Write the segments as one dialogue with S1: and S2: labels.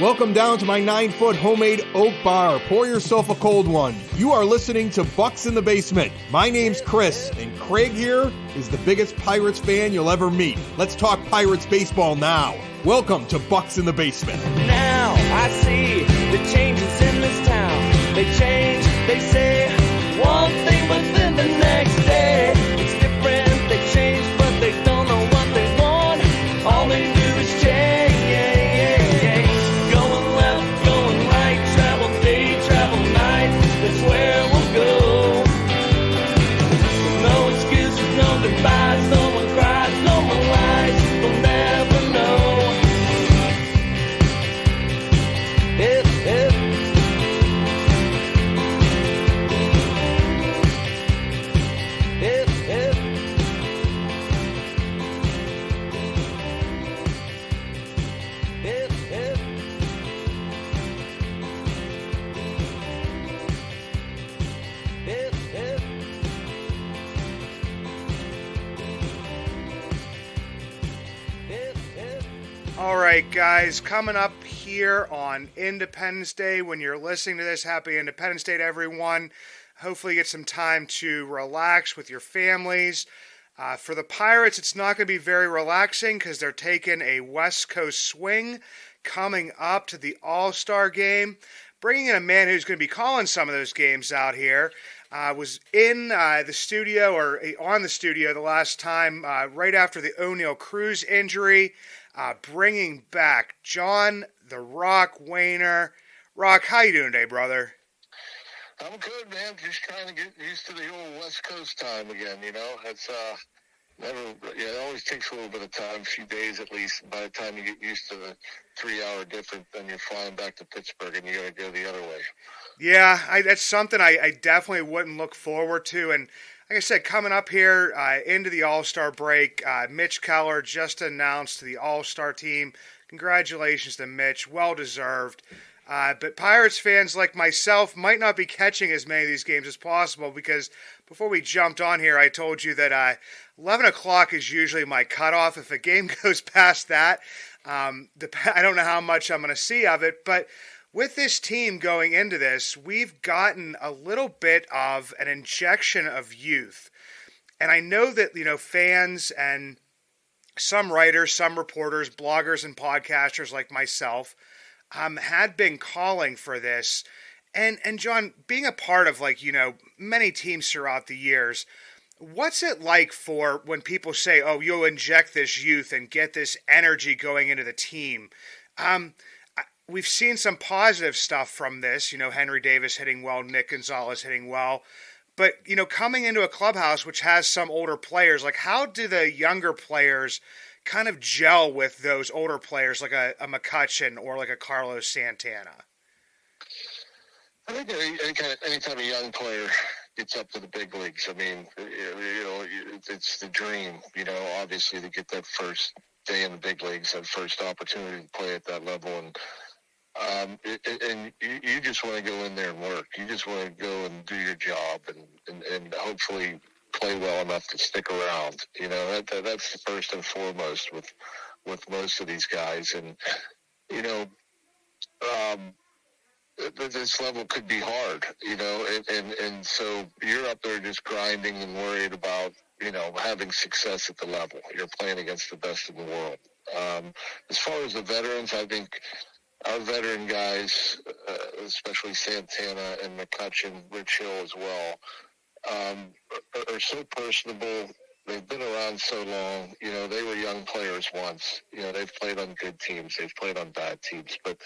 S1: Welcome down to my 9-foot homemade oak bar. Pour yourself a cold one. You are listening to Bucs in the Basement. My name's Chris, and Craig here is the biggest Pirates fan you'll ever meet. Let's talk Pirates baseball now. Welcome to Bucs in the Basement.
S2: Now I see the changes in this town. They change, they say one thing, but then the next day it's different. They change, but they don't know what they want. All they do is change. Going left, going right, travel day, travel night. That's where we'll go. No excuses, no goodbyes, no one cries, no one lies. We'll never know.
S3: All right, guys, coming up here on Independence Day. When you're listening to this, happy Independence Day to everyone. Hopefully you get some time to relax with your families. For the Pirates, it's not going to be very relaxing because they're taking a West Coast swing coming up to the All-Star game. Bringing in a man who's going to be calling some of those games out here. Was in the studio or on the studio the last time right after the O'Neal Cruz injury. Bringing back John the Rock Wehner. Rock, how you doing today, brother?
S4: I'm good, man. Just trying to get used to the old West Coast time again, you know. It's it always takes a little bit of time, a few days at least. By the time you get used to the 3-hour difference, then you're flying back to Pittsburgh and you got to go the other way.
S3: Yeah, that's something I definitely wouldn't look forward to. And like I said, coming up here into the All-Star break, Mitch Keller just announced to the All-Star team. Congratulations to Mitch. Well-deserved. But Pirates fans like myself might not be catching as many of these games as possible because before we jumped on here, I told you that 11 o'clock is usually my cutoff. If a game goes past that, I don't know how much I'm going to see of it. But with this team going into this, we've gotten a little bit of an injection of youth. And I know that, fans and some writers, some reporters, bloggers, and podcasters like myself had been calling for this. And John, being a part of, many teams throughout the years, what's it like for when people say, oh, you'll inject this youth and get this energy going into the team? We've seen some positive stuff from this, Henry Davis hitting well, Nick Gonzalez hitting well. But, coming into a clubhouse which has some older players, how do the younger players kind of gel with those older players like a McCutchen or like a Carlos Santana?
S4: I think anytime a young player gets up to the big leagues, I mean, it's the dream, obviously to get that first day in the big leagues, that first opportunity to play at that level. And you just want to go in there and work. You just want to go and do your job and hopefully play well enough to stick around. That's the first and foremost with most of these guys. And, this level could be hard, and so you're up there just grinding and worried about, having success at the level. You're playing against the best in the world. As far as the veterans, I think our veteran guys, especially Santana and McCutchen, Rich Hill as well, are so personable. They've been around so long. They were young players once. They've played on good teams. They've played on bad teams. But,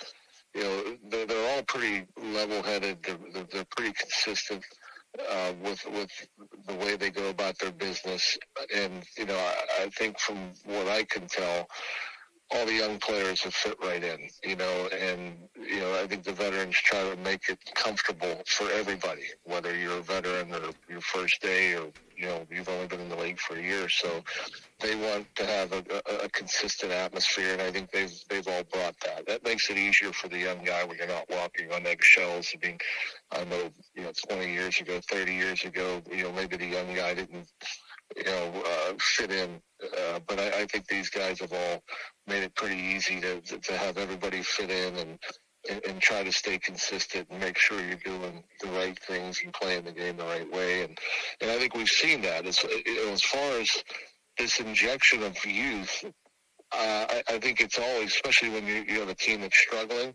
S4: they're all pretty level-headed. They're pretty consistent with the way they go about their business. And, I think from what I can tell, all the young players have fit right in, and, I think the veterans try to make it comfortable for everybody, whether you're a veteran or your first day or, you've only been in the league for a year. So they want to have a consistent atmosphere, and I think they've all brought that. That makes it easier for the young guy when you're not walking on eggshells. I know, 20 years ago, 30 years ago, maybe the young guy didn't fit in. But I think these guys have all made it pretty easy to have everybody fit in and try to stay consistent and make sure you're doing the right things and playing the game the right way. And I think we've seen that. As far as this injection of youth, I think it's always, especially when you have a team that's struggling,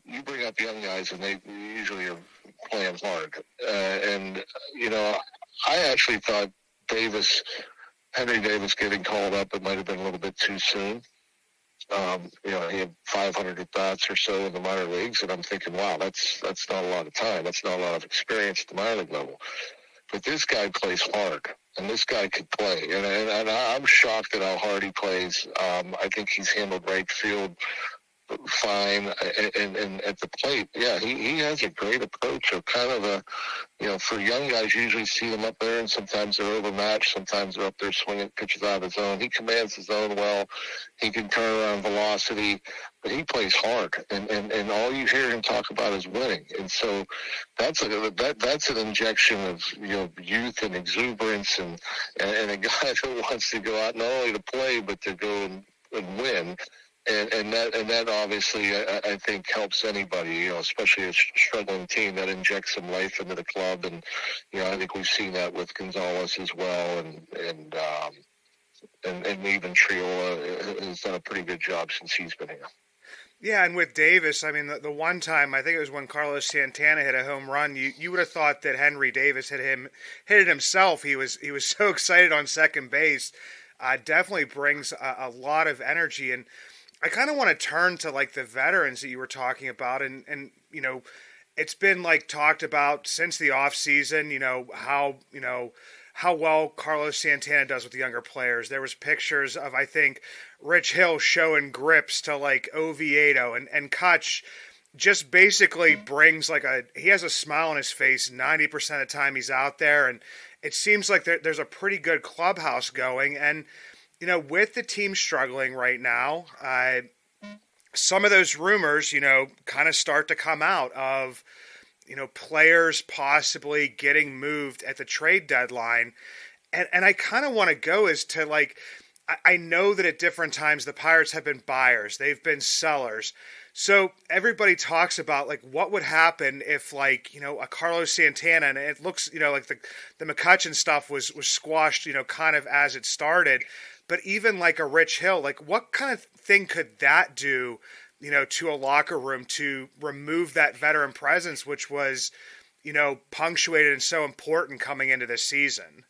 S4: you bring up young guys and they usually are playing hard. I actually thought Henry Davis getting called up, it might have been a little bit too soon. He had 500 at-bats or so in the minor leagues, and I'm thinking, wow, that's not a lot of time. That's not a lot of experience at the minor league level. But this guy plays hard, and this guy could play. And I'm shocked at how hard he plays. I think he's handled right field fine, and at the plate, yeah, he has a great approach of kind of for young guys, you usually see them up there, and sometimes they're overmatched, sometimes they're up there swinging pitches out of his zone. He commands his zone well. He can turn around velocity, but he plays hard, and all you hear him talk about is winning. And so that's an injection of youth and exuberance, and a guy that wants to go out not only to play but to go and win. And that obviously I think helps anybody, especially a struggling team, that injects some life into the club. And I think we've seen that with Gonzalez as well, and even Triola has done a pretty good job since he's been here.
S3: Yeah, and with Davis, I mean, the one time, I think it was when Carlos Santana hit a home run, you would have thought that Henry Davis hit it himself. He was so excited on second base. Definitely brings a lot of energy. And I kind of want to turn to like the veterans that you were talking about, and it's been like talked about since the off season, how well Carlos Santana does with the younger players. There was pictures of, I think, Rich Hill showing grips to like Oviedo, and Kutch just basically brings he has a smile on his face 90% of the time he's out there, and it seems like there's a pretty good clubhouse going. And with the team struggling right now, some of those rumors, kind of start to come out of, players possibly getting moved at the trade deadline. And I kind of want to go as to I know that at different times the Pirates have been buyers, they've been sellers. So everybody talks about what would happen if a Carlos Santana, and it looks, like the McCutchen stuff was squashed, kind of as it started. But even like a Rich Hill, what kind of thing could that do, to a locker room to remove that veteran presence, which was, punctuated and so important coming into this season?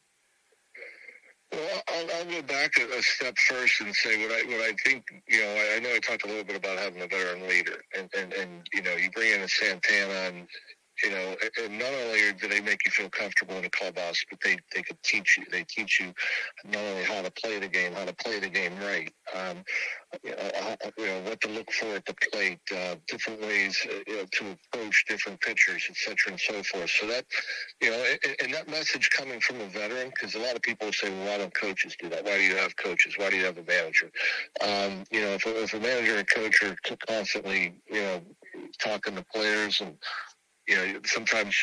S4: Well, I'll go back a step first and say what I think. I know I talked a little bit about having a veteran leader, and you bring in a Santana, and and not only do they make you feel comfortable in the clubhouse, but they could teach you. They teach you not only how to play the game, how to play the game right. What to look for at the plate, different ways, to approach different pitchers, et cetera, and so forth. So that, and that message coming from a veteran, because a lot of people say, well, why don't coaches do that? Why do you have coaches? Why do you have a manager? If a manager and coach are constantly, talking to players, and sometimes,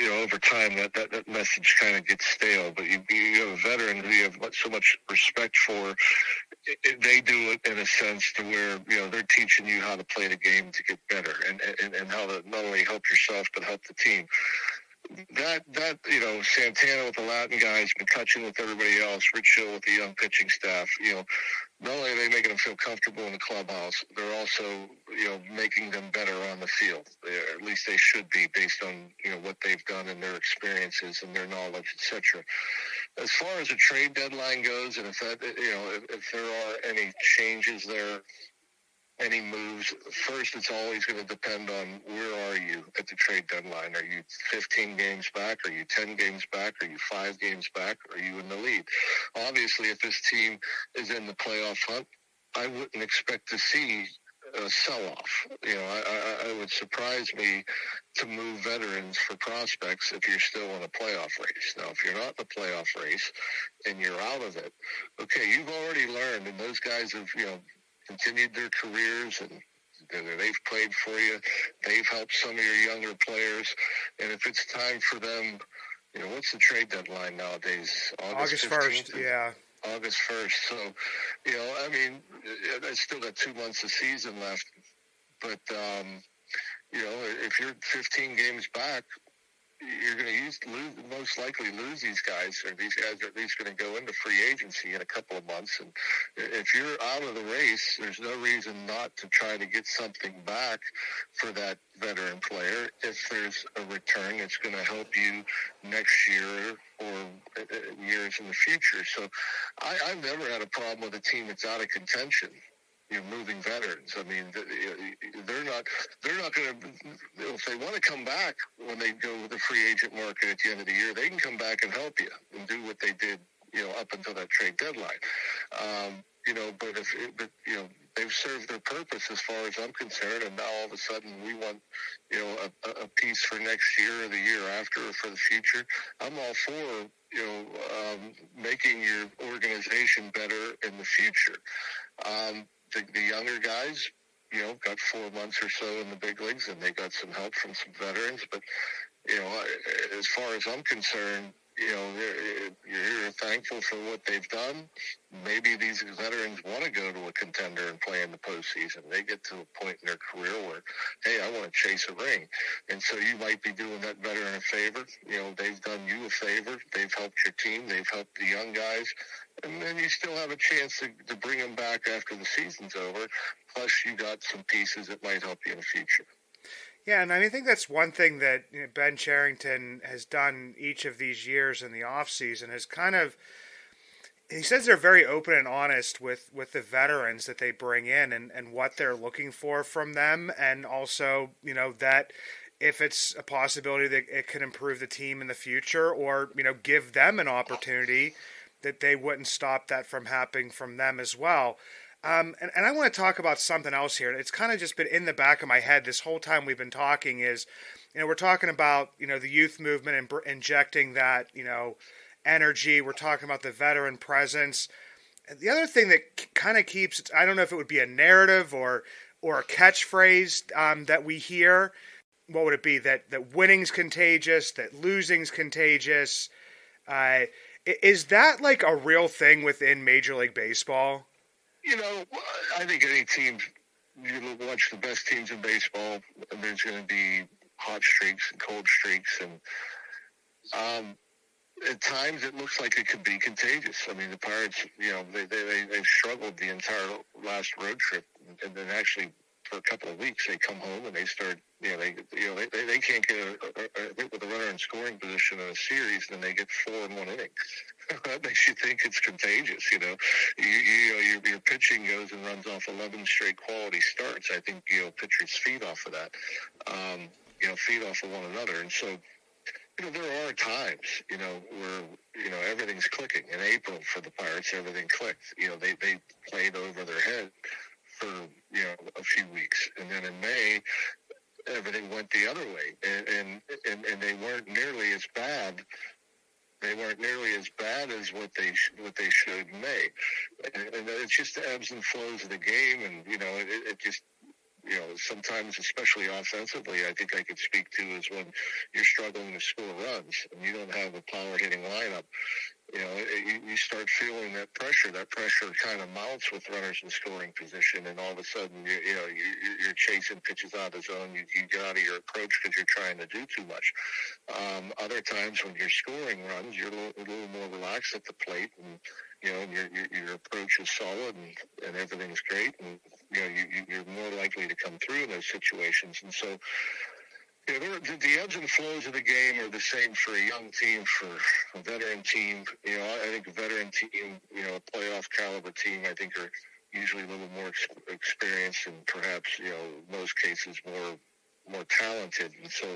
S4: over time that message kind of gets stale, but you have a veteran who you have so much respect for. They do it in a sense to where, they're teaching you how to play the game to get better, and how to not only help yourself, but help the team. That Santana with the Latin guys, McCutchen with everybody else, Rich Hill with the young pitching staff, not only are they making them feel comfortable in the clubhouse, they're also, making them better on the field. At least they should be, based on, what they've done and their experiences and their knowledge, etc. As far as the trade deadline goes, and if there are any changes there, any moves, first it's always going to depend on where are you at the trade deadline. Are you 15 games back? Are you 10 games back? Are you 5 games back? Are you in the lead? Obviously, if this team is in the playoff hunt, I wouldn't expect to see a sell-off. I would surprise me to move veterans for prospects if you're still in a playoff race. Now, if you're not in the playoff race and you're out of it, okay, you've already learned, and those guys have, continued their careers, and they've played for you. They've helped some of your younger players. And if it's time for them What's the trade deadline nowadays?
S3: August 1st, yeah.
S4: August 1st. So, I mean, I still got 2 months of season left. But, if you're 15 games back, you're going to most likely lose these guys, or these guys are at least going to go into free agency in a couple of months. And if you're out of the race, there's no reason not to try to get something back for that veteran player if there's a return that's going to help you next year or years in the future. So I've never had a problem with a team that's out of contention. Moving veterans. I mean, they're not going to, if they want to come back when they go to the free agent market at the end of the year, they can come back and help you and do what they did, up until that trade deadline. But they've served their purpose as far as I'm concerned, and now all of a sudden we want, a piece for next year or the year after or for the future. I'm all for, making your organization better in the future. The younger guys, got 4 months or so in the big leagues, and they got some help from some veterans. But, as far as I'm concerned, you're thankful for what they've done. Maybe these veterans want to go to a contender and play in the postseason. They get to a point in their career where, hey, I want to chase a ring. And so you might be doing that veteran a favor. They've done you a favor. They've helped your team. They've helped the young guys. And then you still have a chance to bring them back after the season's over. Plus, you got some pieces that might help you in the future.
S3: Yeah, and I think that's one thing that Ben Cherington has done each of these years in the offseason is he says they're very open and honest with the veterans that they bring in and what they're looking for from them, and also, that if it's a possibility that it could improve the team in the future or, give them an opportunity, that they wouldn't stop that from happening from them as well. And I want to talk about something else here. It's kind of just been in the back of my head this whole time we've been talking is, we're talking about, the youth movement and injecting that, energy. We're talking about the veteran presence. The other thing that kind of keeps, I don't know if it would be a narrative or a catchphrase that we hear. What would it be? That winning's contagious, that losing's contagious. Is that like a real thing within Major League Baseball?
S4: I think any team, you watch the best teams in baseball, and there's going to be hot streaks and cold streaks. And at times it looks like it could be contagious. I mean, the Pirates, they've struggled the entire last road trip. And then actually for a couple of weeks, they come home and they start, they can't get a hit with a runner in scoring position in a series, and then they get 4 in 1 inning. That makes you think it's contagious, your pitching goes and runs off 11 straight quality starts. I think, pitchers feed off of that, feed off of one another. And so, there are times, where, everything's clicking. In April for the Pirates, everything clicked. They played over their head for, a few weeks. And then in May, everything went the other way. And they weren't nearly as bad. They weren't nearly as bad as what they should in May. And it's just the ebbs and flows of the game. And, it just, sometimes, especially offensively, I think I could speak to is when you're struggling to score runs and you don't have a power hitting lineup. You start feeling that pressure. That pressure kind of mounts with runners in scoring position, and all of a sudden, you're chasing pitches out of the zone. You get out of your approach because you're trying to do too much. Other times when you're scoring runs, you're a little more relaxed at the plate, and your approach is solid, and everything's great, and you're more likely to come through in those situations. And so, the ebbs and flows of the game are the same for a young team, for a veteran team. I think a veteran team, a playoff caliber team, I think are usually a little more experienced and perhaps, in most cases more talented. And so,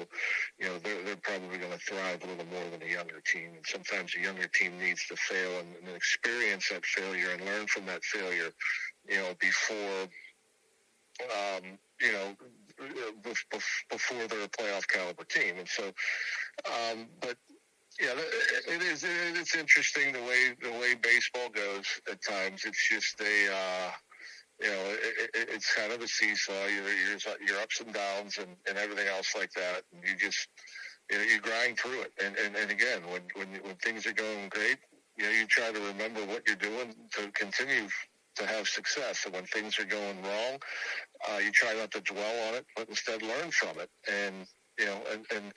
S4: they're probably going to thrive a little more than a younger team. And sometimes a younger team needs to fail and experience that failure and learn from that failure, before, before they're a playoff caliber team. And so, but yeah, it's interesting the way baseball goes at times. It's just it's kind of a seesaw. Your ups and downs and everything else like that. And you just, you grind through it. And again, when things are going great, you try to remember what you're doing to continue to have success. And when things are going wrong, you try not to dwell on it, but instead learn from it. And and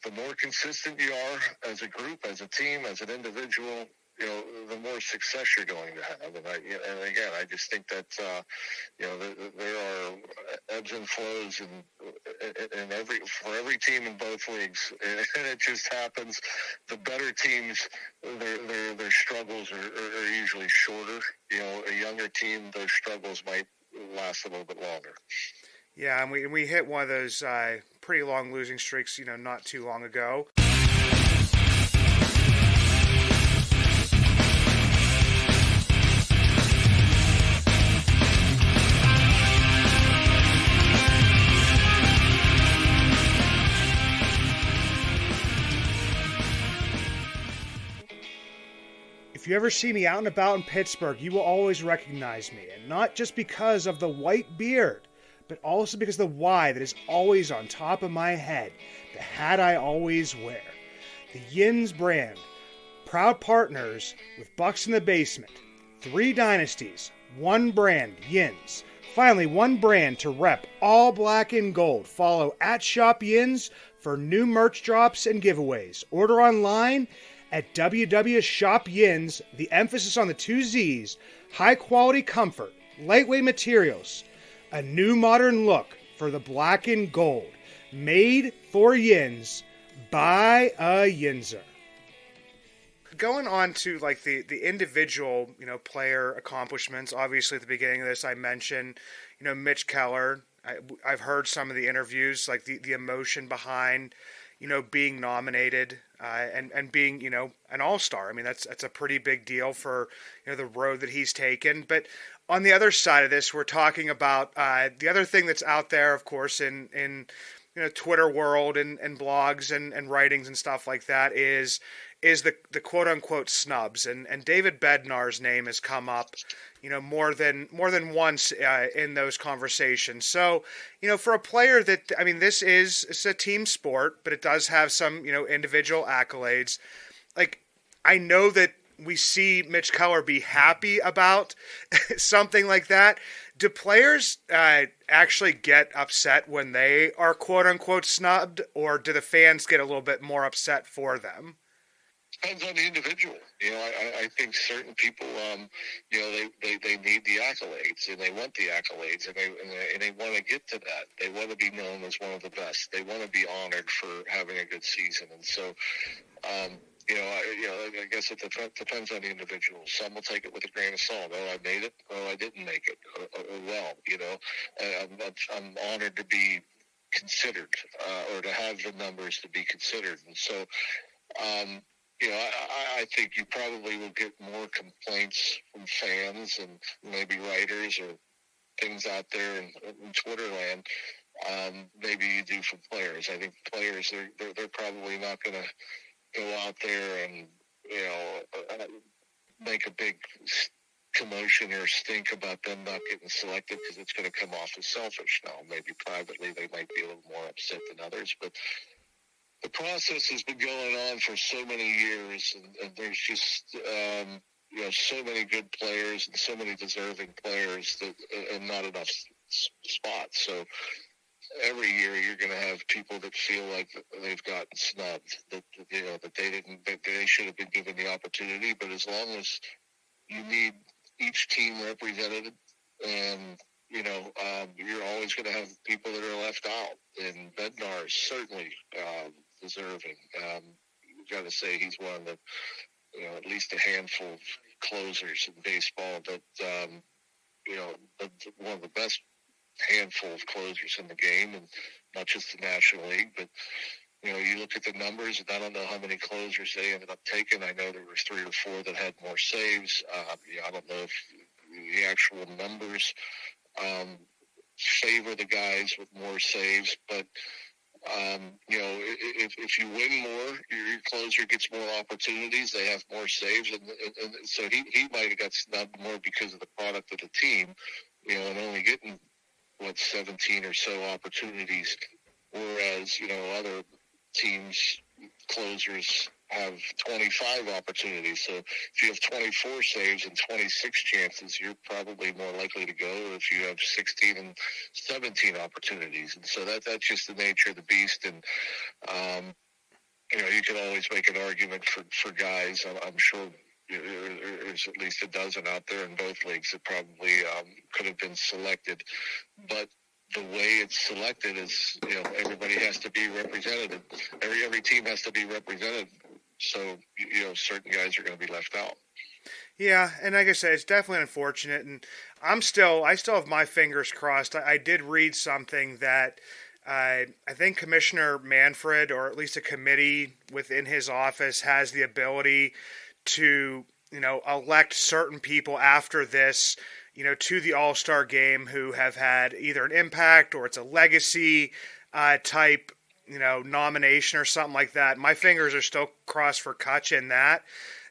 S4: the more consistent you are as a group, as a team, as an individual, the more success you're going to have. And again, I just think that there are ebbs and flows for every team in both leagues, and it just happens. The better teams, their struggles are usually shorter. A younger team, those struggles might last a little bit longer.
S3: Yeah, and we hit one of those pretty long losing streaks, not too long ago. If you ever see me out and about in Pittsburgh, you will always recognize me, and not just because of the white beard, but also because of the Y that is always on top of my head, the hat I always wear. The Yins brand, proud partners with Bucs in the Basement. 3 dynasties, 1 brand, Yins. Finally, 1 brand to rep all black and gold. Follow @ShopYins for new merch drops and giveaways. Order online at www.shopyins, the emphasis on the 2 Z's, high quality comfort, lightweight materials, a new modern look for the black and gold, made for Yins by a Yinzer. Going on to like the individual, player accomplishments. Obviously, at the beginning of this, I mentioned, Mitch Keller. I've heard some of the interviews, like the emotion behind, being nominated and being, an all-star. I mean, that's a pretty big deal for, the road that he's taken. But on the other side of this, we're talking about the other thing that's out there, of course, in Twitter world and blogs and writings and stuff like that is the quote unquote snubs. And David Bednar's name has come up, more than once in those conversations. So, for a player that, it's a team sport, but it does have some, individual accolades. Like, I know that we see Mitch Keller be happy about something like that. Do players actually get upset when they are quote-unquote snubbed, or do the fans get a little bit more upset for them?
S4: Depends on the individual. I think certain people, they need the accolades, and they want the accolades, and they want to get to that. They want to be known as one of the best. They want to be honored for having a good season, and so. I guess it depends on the individual. Some will take it with a grain of salt. Oh, I made it. Oh, I didn't make it. I'm honored to be considered, or to have the numbers to be considered. And so, I think you probably will get more complaints from fans and maybe writers or things out there in Twitter land. Maybe you do from players. I think players, they're probably not going to go out there and, make a big commotion or stink about them not getting selected, because it's going to come off as selfish. Now, maybe privately they might be a little more upset than others, but the process has been going on for so many years, and there's just, so many good players and so many deserving players and not enough spots. So every year you're going to have people that feel like they've gotten snubbed, that they should have been given the opportunity. But as long as you need each team represented, and you're always going to have people that are left out. And Bednar is certainly deserving. You've got to say he's one of the, at least a handful of closers in baseball, but one of the best handful of closers in the game, and not just the National League, but you look at the numbers, and I don't know how many closers they ended up taking. I know there were 3 or 4 that had more saves. I don't know if the actual numbers favor the guys with more saves, but if you win more, your closer gets more opportunities. They have more saves, and so he might have got snubbed more because of the product of the team, and only getting 17 or so opportunities, whereas other teams' closers have 25 opportunities. So if you have 24 saves and 26 chances, you're probably more likely to go if you have 16 and 17 opportunities. And so that's just the nature of the beast. And, you can always make an argument for guys. I'm sure there's at least a dozen out there in both leagues that probably could have been selected. But the way it's selected is, everybody has to be represented. Every team has to be represented. So, certain guys are going to be left out.
S3: Yeah, and like I said, it's definitely unfortunate, and I still have my fingers crossed. I did read something that I think Commissioner Manfred, or at least a committee within his office, has the ability to, elect certain people after this, to the All-Star game who have had either an impact or it's a legacy type, nomination or something like that. My fingers are still crossed for Kutch in that.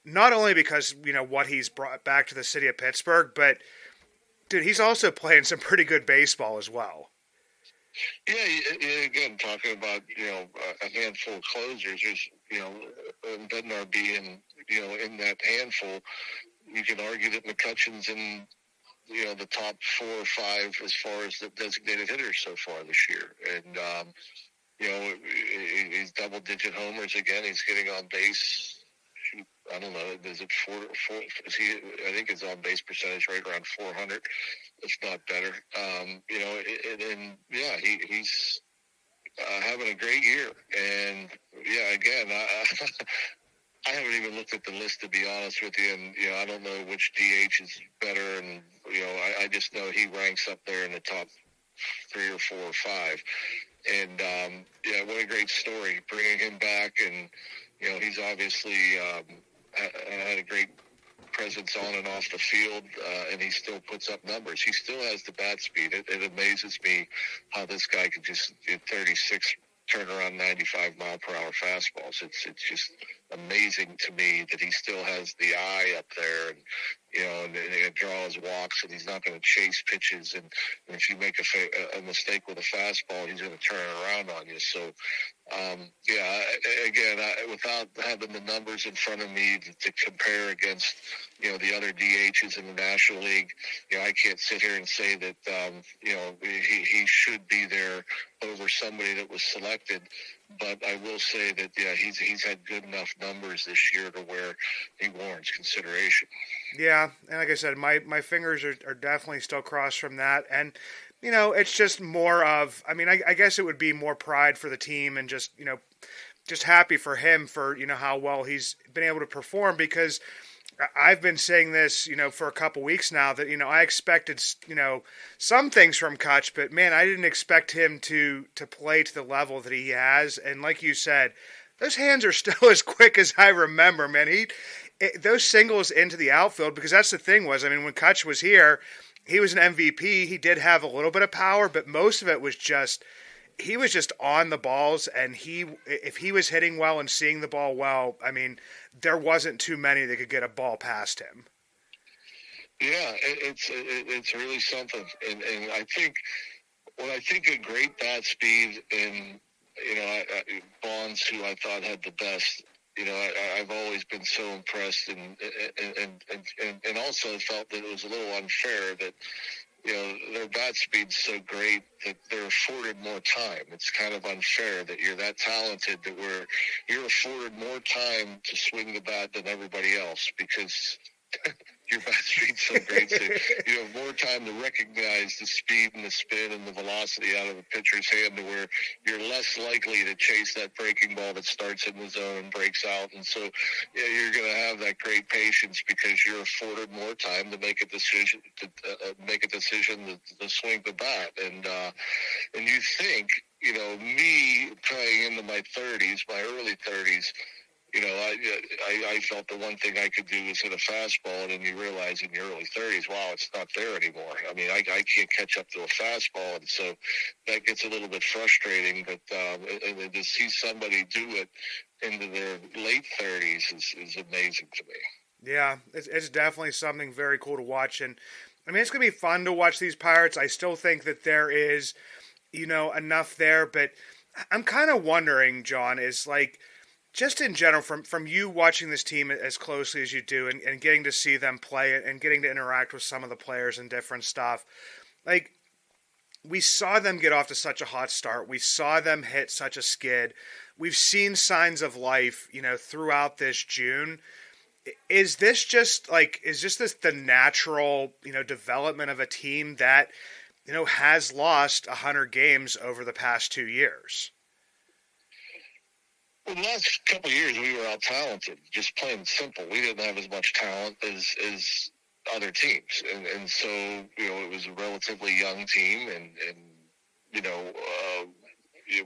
S3: Not only because, what he's brought back to the city of Pittsburgh, but, dude, he's also playing some pretty good baseball as well.
S4: Yeah, again, talking about, a handful of closers, there's, Bednar being, in that handful, you can argue that McCutcheon's in, the top 4 or 5 as far as the designated hitters so far this year. And, he's double-digit homers again. He's getting on base. I don't know. Is it four? I think his on-base percentage right around 400, if not better. He's having a great year. And yeah, again, I haven't even looked at the list, to be honest with you. And I don't know which DH is better. And I just know he ranks up there in the top 3 or 4 or 5. And what a great story, bringing him back. And he's obviously had a great presence on and off the field, and he still puts up numbers. He still has the bat speed. It amazes me how this guy could just, at 36, turn around 95-mile-per-hour fastballs. It's just amazing to me that he still has the eye up there, and and they draw his walks, and he's not going to chase pitches. And if you make a mistake with a fastball, he's going to turn it around on you. So, without having the numbers in front of me to compare against, the other DHs in the National League, I can't sit here and say that, he should be there over somebody that was selected. But I will say that, he's had good enough numbers this year to where he warrants consideration.
S3: Yeah, and like I said, my fingers are definitely still crossed from that. And, it's just more of, I guess it would be more pride for the team and just, just happy for him for, how well he's been able to perform, because I've been saying this, for a couple weeks now that, I expected, some things from Kutch, but man, I didn't expect him to play to the level that he has. And like you said, those hands are still as quick as I remember, man. Those singles into the outfield, because that's the thing was, when Kutch was here, he was an MVP. He did have a little bit of power, but most of it was just, he was just on the balls, and if he was hitting well and seeing the ball well, there wasn't too many that could get a ball past him.
S4: Yeah, it's really something, and I think when I think of great bat speed, and Bonds, who I thought had the best, I've always been so impressed, and also felt that it was a little unfair that their bat speed's so great that they're afforded more time. It's kind of unfair that you're that talented that you're afforded more time to swing the bat than everybody else, because your bat speed's so great. So you have more time to recognize the speed and the spin and the velocity out of a pitcher's hand, to where you're less likely to chase that breaking ball that starts in the zone and breaks out. And so, you're going to have that great patience because you're afforded more time to make a decision, to swing the bat. And you think, me playing into my early 30s, I felt the one thing I could do was hit a fastball, and then you realize in your early 30s, wow, it's not there anymore. I can't catch up to a fastball, and so that gets a little bit frustrating. But and to see somebody do it into their late 30s is amazing to me.
S3: Yeah, it's definitely something very cool to watch, and it's going to be fun to watch these Pirates. I still think that there is, enough there, but I'm kind of wondering, John, is like, just in general, from you watching this team as closely as you do and getting to see them play and getting to interact with some of the players and different stuff, like, we saw them get off to such a hot start. We saw them hit such a skid. We've seen signs of life, throughout this June. Is this just like, is just this the natural, development of a team that, has lost 100 games over the past 2 years?
S4: Well, the last couple of years, we were out talented, just plain simple. We didn't have as much talent as other teams. And so, it was a relatively young team and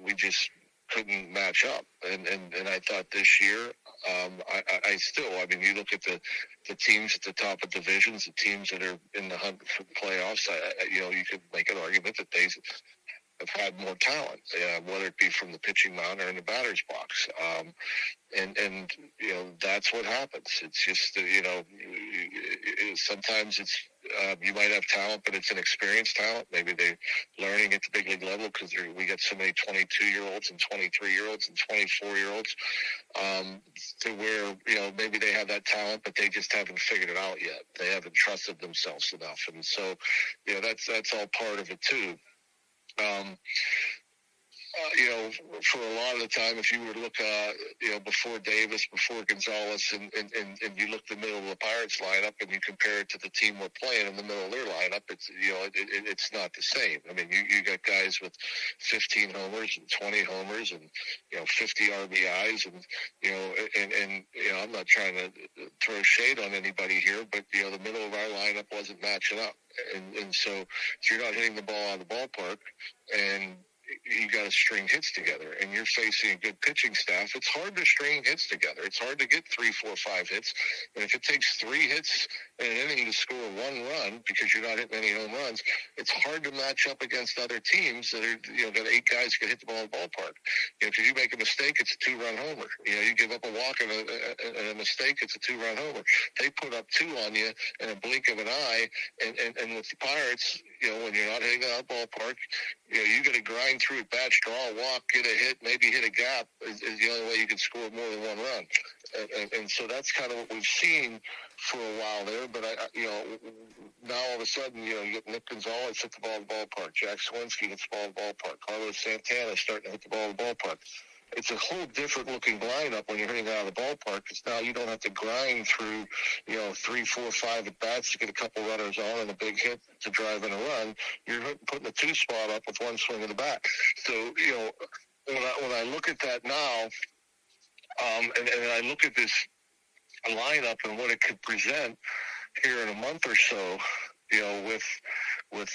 S4: we just couldn't match up. And I thought this year, I mean, you look at the teams at the top of divisions, the teams that are in the hunt for the playoffs, you could make an argument that they have had more talent, whether it be from the pitching mound or in the batter's box. And that's what happens. It's just, sometimes it's, you might have talent, but it's an experienced talent. Maybe they're learning at the big league level because we get so many 22-year-olds and 23-year-olds and 24-year-olds to where, maybe they have that talent, but they just haven't figured it out yet. They haven't trusted themselves enough. And so, that's all part of it too. For a lot of the time, if you were to look, before Davis, before Gonzalez, and you look the middle of the Pirates lineup and you compare it to the team we're playing in the middle of their lineup, it's, it's not the same. I mean, you got guys with 15 homers and 20 homers and, 50 RBIs and I'm not trying to throw shade on anybody here, but, the middle of our lineup wasn't matching up. And so if you're not hitting the ball out of the ballpark and you got to string hits together and you're facing a good pitching staff, it's hard to string hits together. It's hard to get 3, 4, 5 hits. And if it takes 3 hits in an inning to score 1 run because you're not hitting any home runs, it's hard to match up against other teams that are, got 8 guys who can hit the ball in the ballpark. If you make a mistake, it's a 2-run homer. You give up a walk and a mistake, it's a 2-run homer. They put up 2 on you in a blink of an eye. And with the Pirates, when you're not hitting out the ballpark, you got to grind through it, batch, draw, walk, get a hit, maybe hit a gap is the only way you can score more than 1 run. And so that's kind of what we've seen for a while there. But, now all of a sudden, you get Nick Gonzalez hit the ball in the ballpark. Jack Swinski hits the ball in the ballpark. Carlos Santana starting to hit the ball in the ballpark. It's a whole different looking lineup when you're hitting out of the ballpark because now you don't have to grind through, 3, 4, 5 at bats to get a couple runners on and a big hit to drive in a run. You're putting a 2 spot up with 1 swing of the bat. So, when I look at that now, and I look at this lineup and what it could present here in a month or so, with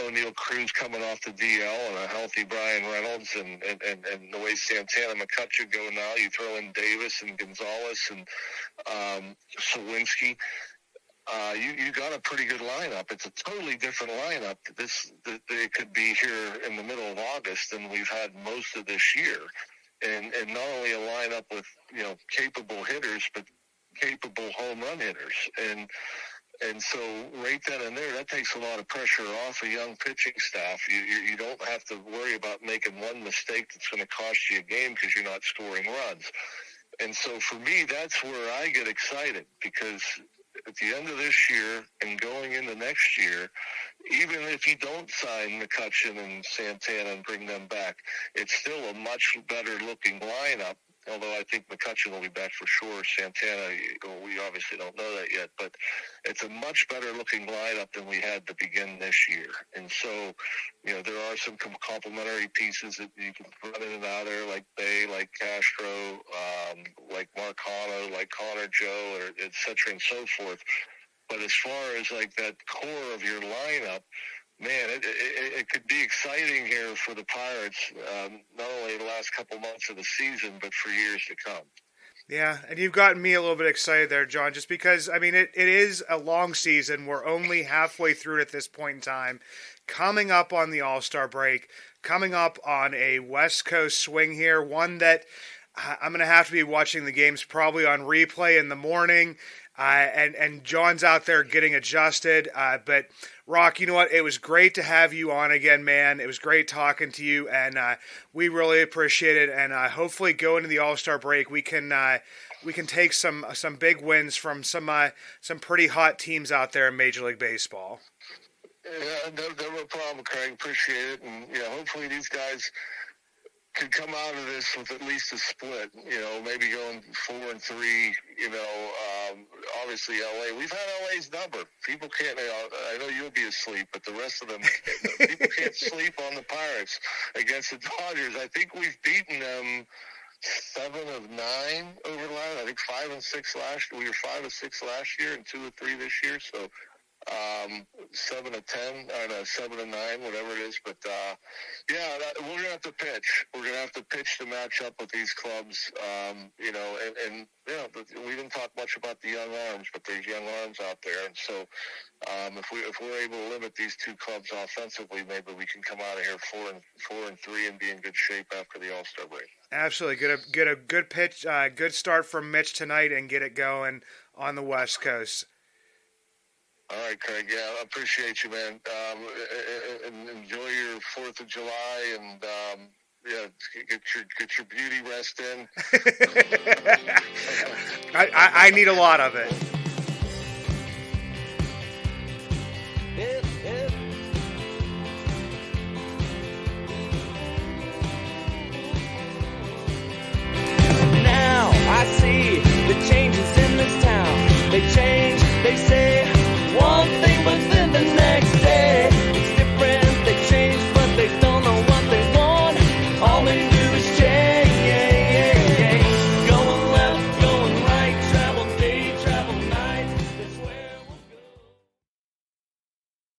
S4: O'Neal Cruz coming off the DL and a healthy Brian Reynolds and the way Santana McCutcheon go now, you throw in Davis and Gonzalez and Sawinski. You got a pretty good lineup. It's a totally different lineup. It could be here in the middle of August than we've had most of this year. And not only a lineup with, capable hitters, but capable home run hitters. And so right then and there, that takes a lot of pressure off a young pitching staff. You don't have to worry about making one mistake that's going to cost you a game because you're not scoring runs. And so for me, that's where I get excited because at the end of this year and going into next year, even if you don't sign McCutcheon and Santana and bring them back, it's still a much better looking lineup. Although I think McCutcheon will be back for sure. Santana, we obviously don't know that yet, but it's a much better looking lineup than we had to begin this year. And so, there are some complementary pieces that you can run in and out there, like Bay, like Castro, like Marcano, like Connor Joe, or et cetera and so forth. But as far as like that core of your lineup, man, it could be exciting here for the Pirates, not only the last couple months of the season, but for years to come.
S3: Yeah, and you've gotten me a little bit excited there, John, just because, I mean, it is a long season. We're only halfway through it at this point in time. Coming up on the All-Star break, coming up on a West Coast swing here, one that I'm going to have to be watching the games probably on replay in the morning. and John's out there getting adjusted. But Rock, you know what? It was great to have you on again, man. It was great talking to you, and we really appreciate it. And hopefully, go into the All-Star break, we can take some big wins from some pretty hot teams out there in Major League Baseball.
S4: Yeah, no problem, Craig. Appreciate it, and hopefully these guys could come out of this with at least a split. Maybe going 4-3. Obviously LA. We've had LA's number. People can't. I know you'll be asleep, but the rest of them, people can't sleep on the Pirates against the Dodgers. I think we've beaten them 7 of 9 over the last. I think 5 and 6 last. We were 5 of 6 last year and 2 of 3 this year. So 7 of 10, or no, 7 of 9, whatever it is. But we're gonna have to pitch. We're gonna have to pitch to match up with these clubs. We didn't talk much about the young arms, but there's young arms out there, and so if we're able to limit these two clubs offensively, maybe we can come out of here 4-3 and be in good shape after the All-Star break. Absolutely,
S3: get a good pitch, good start from Mitch tonight, and get it going on the West Coast.
S4: All right, Craig. Yeah, I appreciate you, man. And enjoy your 4th of July, and get your beauty rest in.
S3: I need a lot of it.